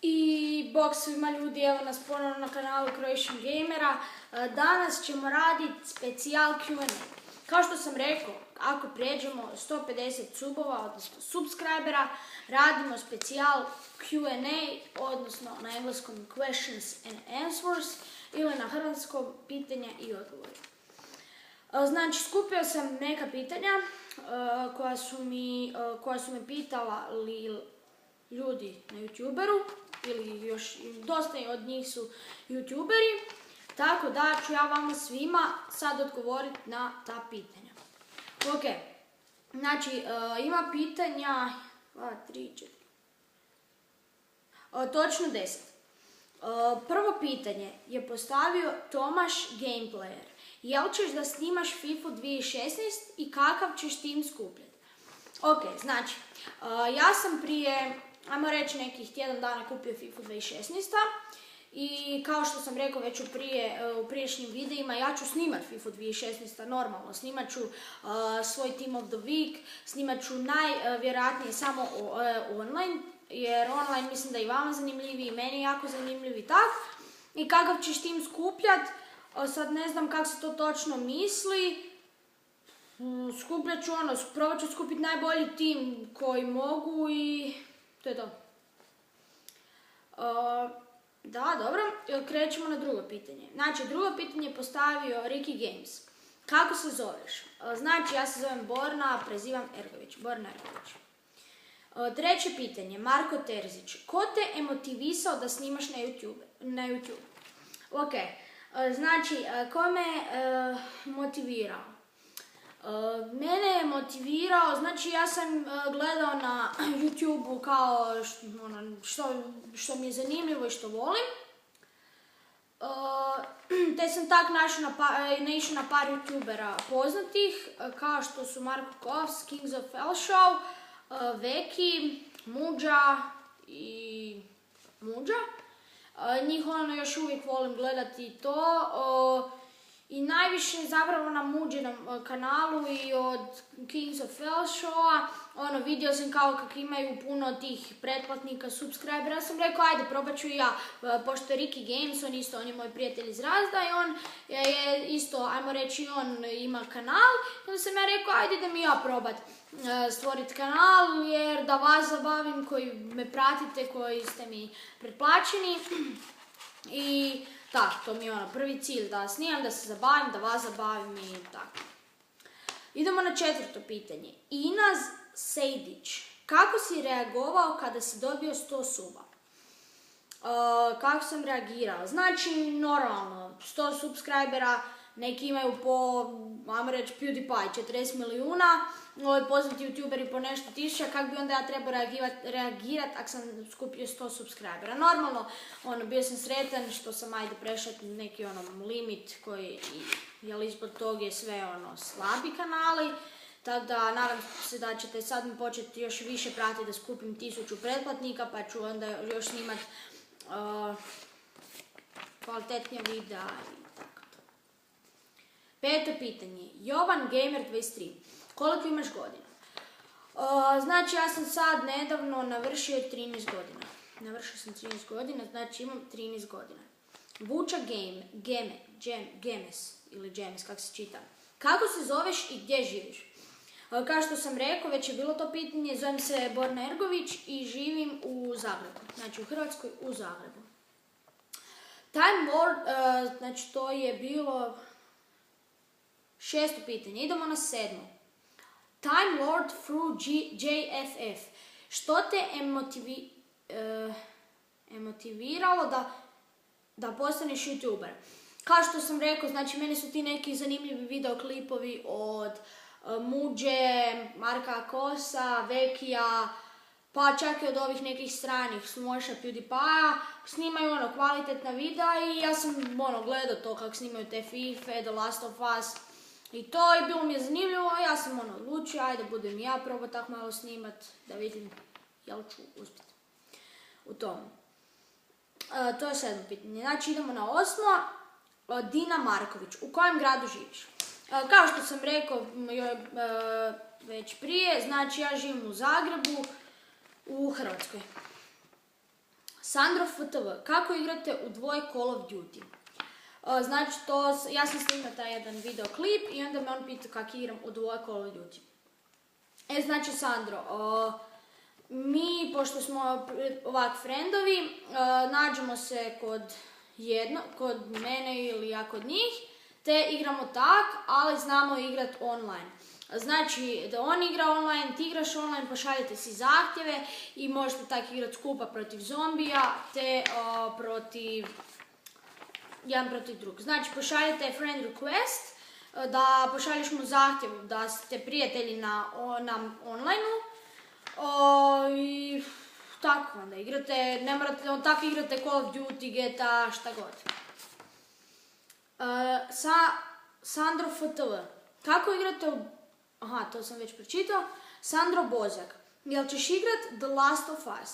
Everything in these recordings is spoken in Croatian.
I bok svima ljudi, evo nas ponovno na kanalu Croatian Gamera. Danas ćemo raditi specijal Q&A. Kao što sam rekao, ako prijeđemo 150 subova, odnosno subscribera, radimo specijal Q&A, odnosno na engleskom questions and answers, ili na hrvatskom pitanja i odgovori. Znači, skupio sam neka pitanja koja su me pitala ljudi na YouTuberu, ili još dosta od njih su YouTuberi, tako da ću ja vama svima sad odgovoriti na ta pitanja. Ok, znači ima pitanja, 3, 4, točno 10. Prvo pitanje je postavio Tomaš Gameplayer. Jel ćeš da snimaš FIFA 2016 i kakav ćeš tim skupljati? Ok, znači, ja sam prije, ajmo reći, nekih tjedan dana kupio FIFA 2016. I kao što sam rekao već u prijašnjim videima, ja ću snimat FIFA 2016. normalno. Snimat ću svoj Team of the Week, snimat ću najvjerojatnije samo online, jer online mislim da i vama zanimljivi i meni jako zanimljivi tak. I kakav ćeš tim skupljat, sad ne znam kako se to točno misli. Skupljat ću probat ću skupiti najbolji tim koji mogu i to je to. Da, dobro, krećemo na drugo pitanje. Znači, drugo pitanje je postavio Ricky Games. Kako se zoveš? Znači, ja se zovem Borna, prezivam Ergović. Borna Ergović. Treće pitanje, Marko Terzić. Ko te emotivisao da snimaš na YouTube? Ok, znači, ko me motivirao? Mene je motivirao, znači ja sam gledao na YouTube-u kao što mi je zanimljivo i što volim. Te sam tak naišao na par YouTubera poznatih, kao što su Marko Kovs, Kings of Fell Show, Veki, Muđa i Muđa. Njih još uvijek volim gledati to. I najviše zapravo na Muđinom kanalu i od Kings of Fell Showa, vidio sam kao kako imaju puno tih pretplatnika, subscribera. Ja sam rekao, ajde, probat ću i ja, pošto je Ricky Games, on je moj prijatelj iz Razda i on je isto, ajmo reći, on ima kanal. I onda sam ja rekao, ajde da mi ja probat stvoriti kanal, jer da vas zabavim, koji me pratite, koji ste mi pretplaćeni. I tako, to mi je prvi cilj, da snimam, da se zabavim, da vas zabavim i tako. Idemo na četvrto pitanje. Inaz Sejdić. Kako si reagovao kada si dobio 100 suba? Kako sam reagirao? Znači, normalno, 100 subscribera, neki imaju po, ajmo reći, PewDiePie, 40 milijuna, poznati youtuberi po nešto tisuća, kako bi onda ja trebao reagirati ako sam skupio 100 subscribera. Normalno, bio sam sretan što sam prešao neki limit koji, jer ispod tog je sve slabi kanali, tako da nadam se da ćete sad mi početi još više pratiti da skupim 1000 pretplatnika, pa ću onda još snimat kvalitetnija videa i tako to. Peto pitanje, Jovan Gamer 23. Koliko imaš godina? Znači, ja sam sad nedavno navršio 13 godina. Navršio sam 13 godina, znači imam 13 godina. Vuča Gemes, ili Gemes, kako se čita. Kako se zoveš i gdje živiš? Kao što sam rekao, već je bilo to pitanje, zovem se Borna Ergović i živim u Zagrebu. Znači, u Hrvatskoj, u Zagrebu. Time Lord, znači to je bilo 6. pitanje. Idemo na 7. Time Lord through JFF. Što te emotiviralo da postaneš YouTuber? Kao što sam rekao, znači meni su ti neki zanimljivi videoklipovi od Muđe, Marka Kosa, Vekija, pa čak i od ovih nekih stranih Smoša, PewDiePie-a, snimaju kvalitetna videa i ja sam gledao to kako snimaju te FIFA, The Last of Us i to i bilo mi je zanimljivo, ja sam odlučio, ajde budem i ja probao tako malo snimat, da vidim jel ću uspjeti u tom. To je 7. pitanje. Znači idemo na 8. Dina Marković, u kojem gradu živiš? Kao što sam rekao već prije, znači ja živim u Zagrebu, u Hrvatskoj. Sandro FTV, kako igrate u dvoje Call of Duty? Znači, ja sam snimao taj jedan videoklip i onda me on pita kako igram u dvoje Call of Duty. Znači, Sandro, mi, pošto smo ovak friendovi, nađemo se kod mene ili ja kod njih, te igramo tak, ali znamo igrat online. Znači, da on igra online, ti igraš online, pošaljete si zahtjeve i možete tako igrati skupa protiv zombija, te jedan protiv drugog. Znači, pošaljete friend request, da pošalješ mu zahtjev da ste prijatelji na online-u i tako onda igrate, ne morate, tako igrate Call of Duty, GTA, šta god. Sandro FTV, kako igrate u... Aha, to sam već pročitao. Sandro Bozak, jel ćeš igrat The Last of Us?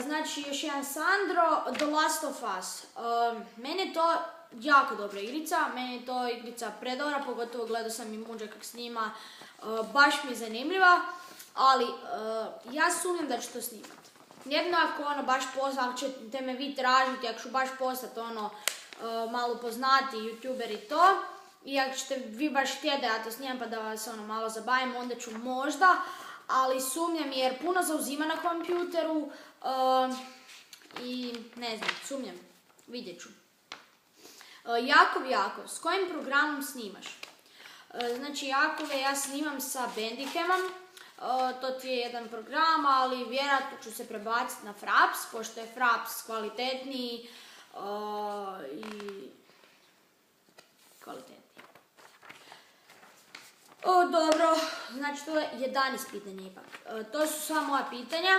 Znači, još jedan Sandro, The Last of Us. Meni je to jako dobra igrica, meni je to igrica predobra, pogotovo gledao sam i Muđa kak snima, baš mi je zanimljiva, ali ja sumnjam da ću to snimat. Jedno ako baš ako ćete me vi tražiti, ako ću baš postati malo poznati youtuber i to, i ako ćete vi baš htjeti da ja to snimam pa da vas malo zabavim, onda ću možda, ali sumnjam jer puno zauzima na kompjuteru i ne znam, sumnjam, vidjet ću. Jakov, s kojim programom snimaš? Znači, Jakove, ja snimam sa Bandicamom, to ti je jedan program, ali vjerojatno ću se prebaciti na Fraps, pošto je Fraps kvalitetniji i kvalitetniji. Dobro, znači to je 11 pitanja ipak. To su sva moja pitanja.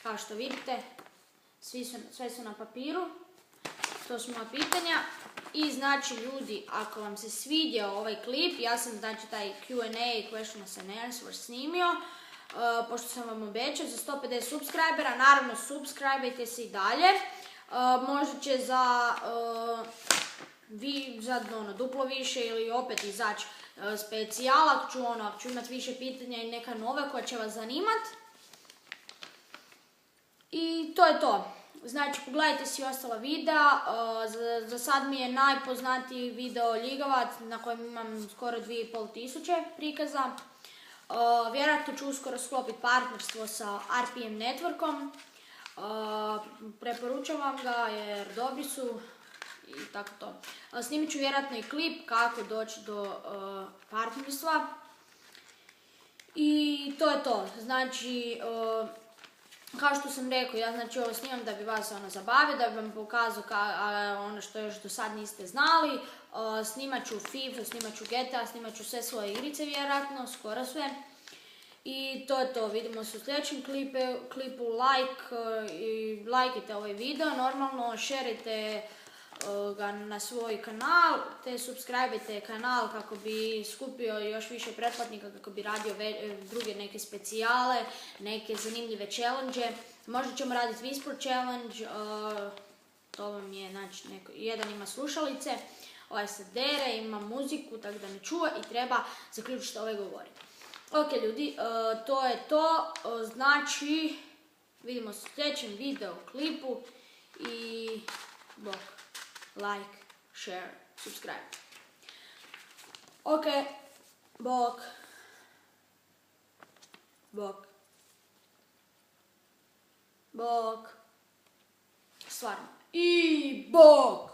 Kao što vidite, sve su na papiru. To su moja pitanja. I znači ljudi, ako vam se svidio ovaj klip, ja sam znači taj Q&A, questions and answers snimio, pošto sam vam obećao za 150 subscribera, naravno subscribeajte se i dalje. Možda će za duplo više ili opet izaći specijal, ako ću imat više pitanja i neka nova koja će vas zanimat. I to je to. Znači, pogledajte si ostala videa, za sad mi je najpoznatiji video Ljigavac na kojem imam skoro 2500 prikaza. Vjerojatno ću uskoro sklopiti partnerstvo sa RPM Networkom. Preporučavam ga jer dobri su i tako to. Snimit ću vjerojatno i klip kako doći do partnerstva. I to je to. Znači, kao što sam rekao, ja znači ovo snimam da bi vas zabavio, da bi vam pokazao ono što još do sad niste znali. Snimat ću FIFA, snimat ću GTA, snimat ću sve svoje igrice vjerojatno, skoro sve. I to je to, vidimo se u sljedećem klipu, lajkajte ovaj video, normalno šerite ga na svoj kanal, te subscribeajte kanal kako bi skupio još više pretplatnika, kako bi radio druge neke specijale, neke zanimljive challenge. Možda ćemo raditi Whisper challenge, to vam je, znači, jedan ima slušalice, ovaj se dere, ima muziku, tako da ne čuva i treba zaključiti što ovaj govori. Ok ljudi, to je to, znači, vidimo se u sljedećem video klipu i bok. Like, share, subscribe. Ok, bok. Bok. Bok. Stvarno. I bok!